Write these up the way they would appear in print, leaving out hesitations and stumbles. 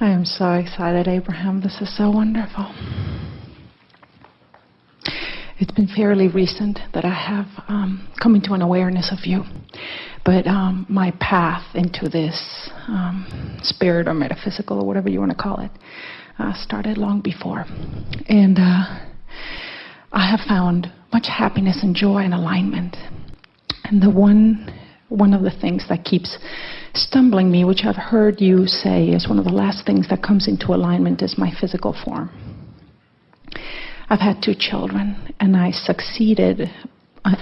I am so excited, Abraham. This is so wonderful. It's been fairly recent that I have come into an awareness of you. But my path into this spirit or metaphysical or whatever you want to call it started long before. And I have found much happiness and joy and alignment. And the one of the things that keeps stumbling me, which I've heard you say is one of the last things that comes into alignment, is my physical form. I've had 2 children, and I succeeded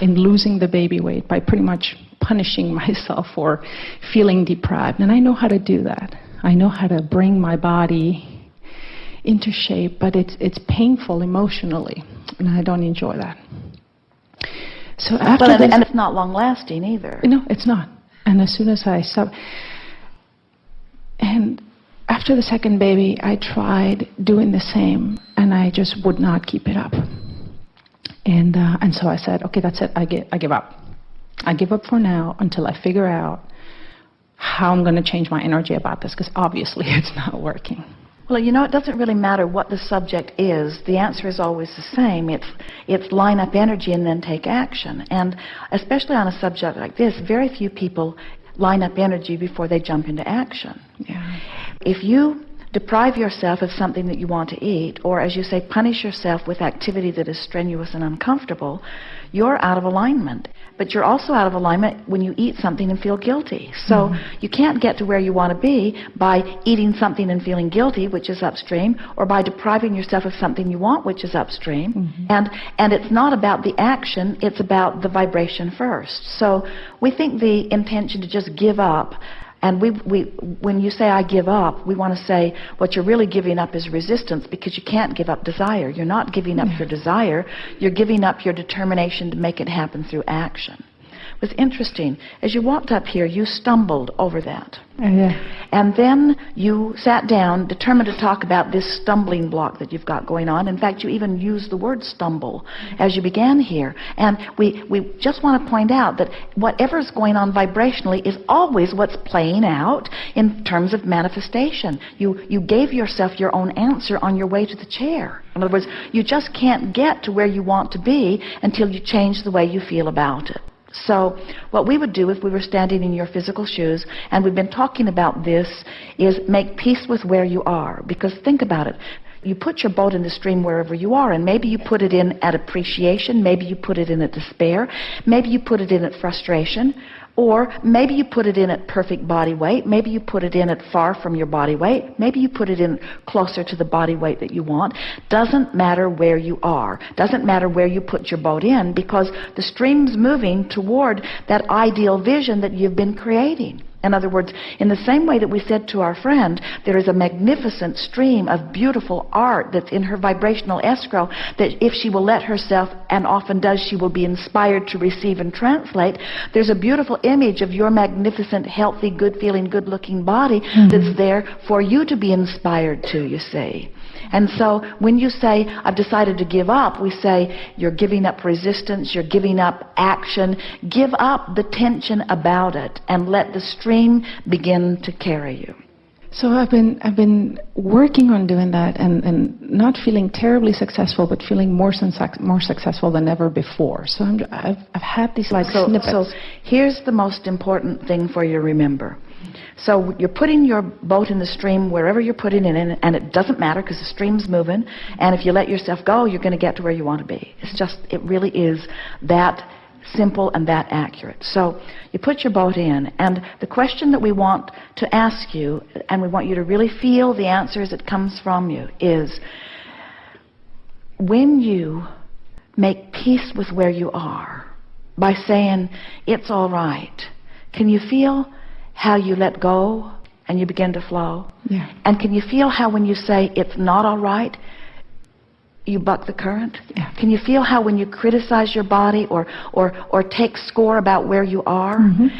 in losing the baby weight by pretty much punishing myself for feeling deprived. And I know how to do that. I know how to bring my body into shape, but it's painful emotionally, and I don't enjoy that. So after and it's not long-lasting either. No, it's not. And as soon as I stopped, and after the second baby, I tried doing the same, and I just would not keep it up. And so I said, okay, that's it. I give up. I give up for now until I figure out how I'm going to change my energy about this, because obviously it's not working. Well, you know, it doesn't really matter what the subject is. The answer is always the same. It's line up energy and then take action. And especially on a subject like this, very few people line up energy before they jump into action. Yeah. If you deprive yourself of something that you want to eat, or as you say, punish yourself with activity that is strenuous and uncomfortable, you're out of alignment. But you're also out of alignment when you eat something and feel guilty. So you can't get to where you want to be by eating something and feeling guilty, which is upstream, or by depriving yourself of something you want, which is upstream. And it's not about the action, it's about the vibration first. So we think the intention to just give up, and when you say I give up, we want to say what you're really giving up is resistance, because you can't give up desire. You're not giving up your desire. You're giving up your determination to make it happen through action. It was interesting. As you walked up here, you stumbled over that. And then you sat down, determined to talk about this stumbling block that you've got going on. In fact, you even used the word stumble as you began here. And we just want to point out that whatever's going on vibrationally is always what's playing out in terms of manifestation. You gave yourself your own answer on your way to the chair. In other words, you just can't get to where you want to be until you change the way you feel about it. So what we would do if we were standing in your physical shoes, and we've been talking about this, is make peace with where you are. Because think about it. You put your boat in the stream wherever you are, and maybe you put it in at appreciation, maybe you put it in at despair, maybe you put it in at frustration, or maybe you put it in at perfect body weight, maybe you put it in at far from your body weight, maybe you put it in closer to the body weight that you want. Doesn't matter where you are. Doesn't matter where you put your boat in, because the stream's moving toward that ideal vision that you've been creating. In other words, in the same way that we said to our friend, there is a magnificent stream of beautiful art that's in her vibrational escrow that if she will let herself, and often does, she will be inspired to receive and translate. There's a beautiful image of your magnificent, healthy, good-feeling, good-looking body that's there for you to be inspired to, you see. And so when you say, I've decided to give up, we say you're giving up resistance, you're giving up action. Give up the tension about it and let the stream begin to carry you. So I've been working on doing that and not feeling terribly successful, but feeling more successful than ever before. So I've had these snippets. So here's the most important thing for you to remember. So you're putting your boat in the stream wherever you're putting it in, and it doesn't matter because the stream's moving, and if you let yourself go, you're going to get to where you want to be. It really is that simple and that accurate. So you put your boat in, and the question that we want to ask you, and we want you to really feel the answer as it comes from you, is when you make peace with where you are by saying, it's all right, can you feel how you let go and you begin to flow? Yeah. And can you feel how when you say it's not all right, you buck the current? Yeah. Can you feel how when you criticize your body or take score about where you are,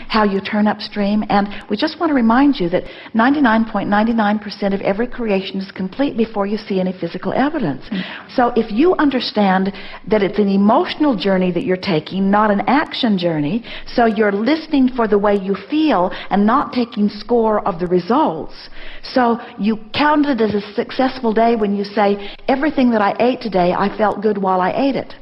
how you turn upstream? And we just want to remind you that 99.99% of every creation is complete before you see any physical evidence. So if you understand that it's an emotional journey that you're taking, not an action journey, so you're listening for the way you feel and not taking score of the results, so you count it as a successful day when you say, everything that I ate today, I felt good while I ate it.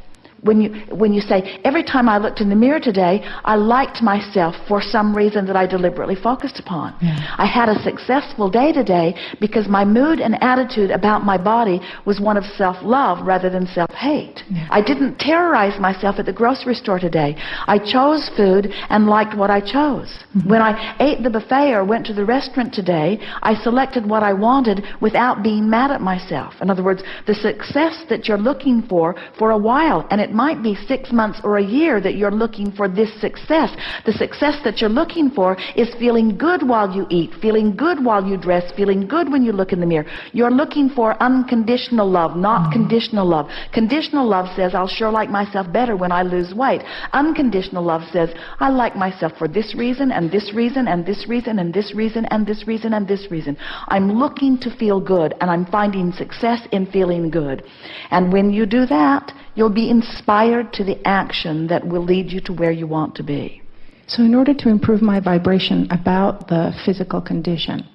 When you say, every time I looked in the mirror today, I liked myself for some reason that I deliberately focused upon. I had a successful day today because my mood and attitude about my body was one of self-love rather than self-hate. I didn't terrorize myself at the grocery store today. I chose food and liked what I chose. When I ate the buffet or went to the restaurant today, I selected what I wanted without being mad at myself. In other words, the success that you're looking for a while, and it might be 6 months or a year that you're looking for this success. The success that you're looking for is feeling good while you eat, feeling good while you dress, feeling good when you look in the mirror. You're looking for unconditional love, not conditional love. Conditional love says, I'll sure like myself better when I lose weight. Unconditional love says, I like myself for this reason and this reason and this reason and this reason and this reason and this reason. I'm looking to feel good, and I'm finding success in feeling good. And when you do that, you'll be inspired to the action that will lead you to where you want to be. So in order to improve my vibration about the physical condition,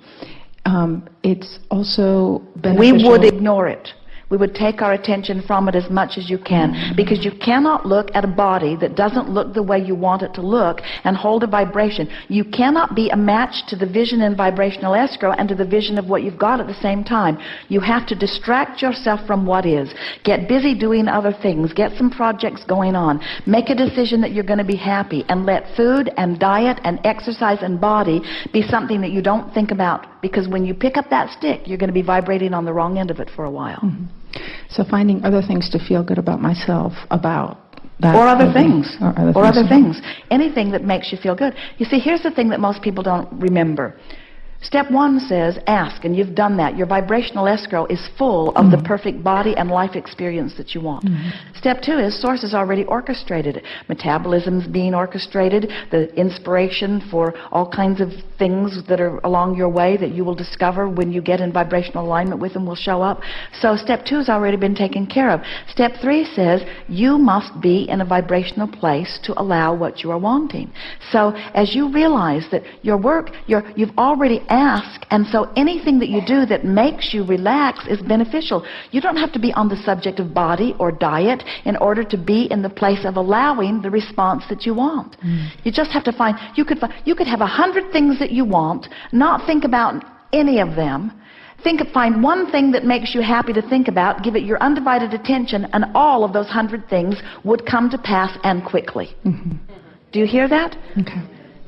it's also beneficial. We would ignore it. We would take our attention from it as much as you can, because you cannot look at a body that doesn't look the way you want it to look and hold a vibration. You cannot be a match to the vision and vibrational escrow and to the vision of what you've got at the same time. You have to distract yourself from what is. Get busy doing other things. Get some projects going on. Make a decision that you're going to be happy, and let food and diet and exercise and body be something that you don't think about, because when you pick up that stick, you're going to be vibrating on the wrong end of it for a while. So finding other things to feel good about myself, about that. Or other things. Or other things. Anything that makes you feel good. You see, here's the thing that most people don't remember. Step 1 says, ask, and you've done that. Your vibrational escrow is full of the perfect body and life experience that you want. Step 2 is Source has already orchestrated it. Metabolism's being orchestrated, the inspiration for all kinds of things that are along your way that you will discover when you get in vibrational alignment with them will show up. So step 2 has already been taken care of. Step 3 says you must be in a vibrational place to allow what you are wanting. So as you realize that your work, you've already asked, and so anything that you do that makes you relax is beneficial. You don't have to be on the subject of body or diet in order to be in the place of allowing the response that you want. You just have to find, you could have 100 things that you want, not think about any of them. Find one thing that makes you happy to think about, give it your undivided attention, and all of those 100 things would come to pass, and quickly. Do you hear that? Okay.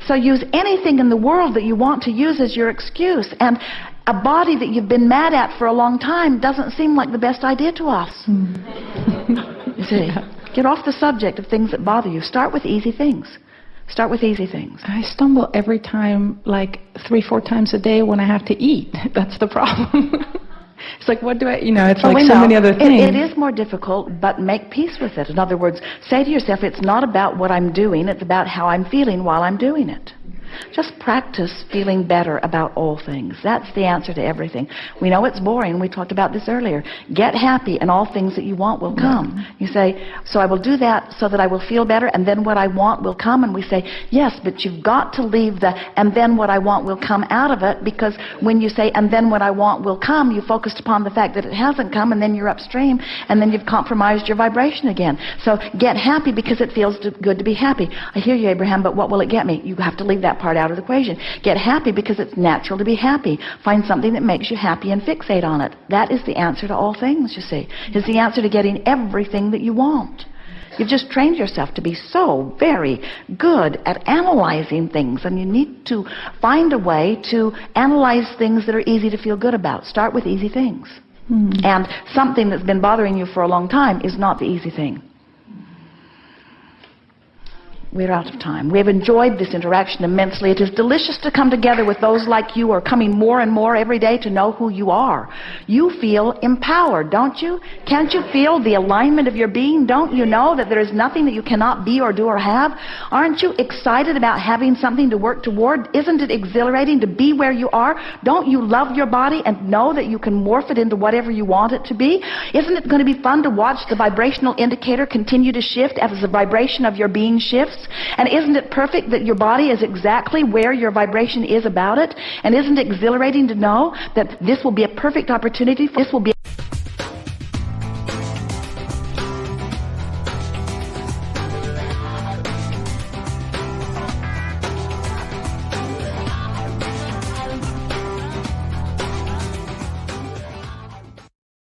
So use anything in the world that you want to use as your excuse. And a body that you've been mad at for a long time doesn't seem like the best idea to us. You see, get off the subject of things that bother you. Start with easy things. Start with easy things. I stumble every time, like 3-4 times a day when I have to eat. That's the problem. It's like, what do I, it's like so many other things. It is more difficult, but make peace with it. In other words, say to yourself, it's not about what I'm doing, it's about how I'm feeling while I'm doing it. Just practice feeling better about all things. That's the answer to everything. We know it's boring. We talked about this earlier. Get happy, and all things that you want will come. You say, so I will do that so that I will feel better, and then what I want will come. And we say, yes, but you've got to leave the and then what I want will come out of it, because when you say and then what I want will come, you focused upon the fact that it hasn't come, and then you're upstream, and then you've compromised your vibration again. So get happy because it feels good to be happy. I hear you, Abraham, but what will it get me? You have to leave that part out of the equation. Get happy because it's natural to be happy. Find something that makes you happy and fixate on it. That is the answer to all things, you see. It's the answer to getting everything that you want. You've just trained yourself to be so very good at analyzing things, and you need to find a way to analyze things that are easy to feel good about. Start with easy things. And something that's been bothering you for a long time is not the easy thing. We're out of time. We have enjoyed this interaction immensely. It is delicious to come together with those like you who are coming more and more every day to know who you are. You feel empowered, don't you? Can't you feel the alignment of your being? Don't you know that there is nothing that you cannot be or do or have? Aren't you excited about having something to work toward? Isn't it exhilarating to be where you are? Don't you love your body and know that you can morph it into whatever you want it to be? Isn't it going to be fun to watch the vibrational indicator continue to shift as the vibration of your being shifts? And isn't it perfect that your body is exactly where your vibration is about it? And isn't it exhilarating to know that this will be a perfect opportunity? This will be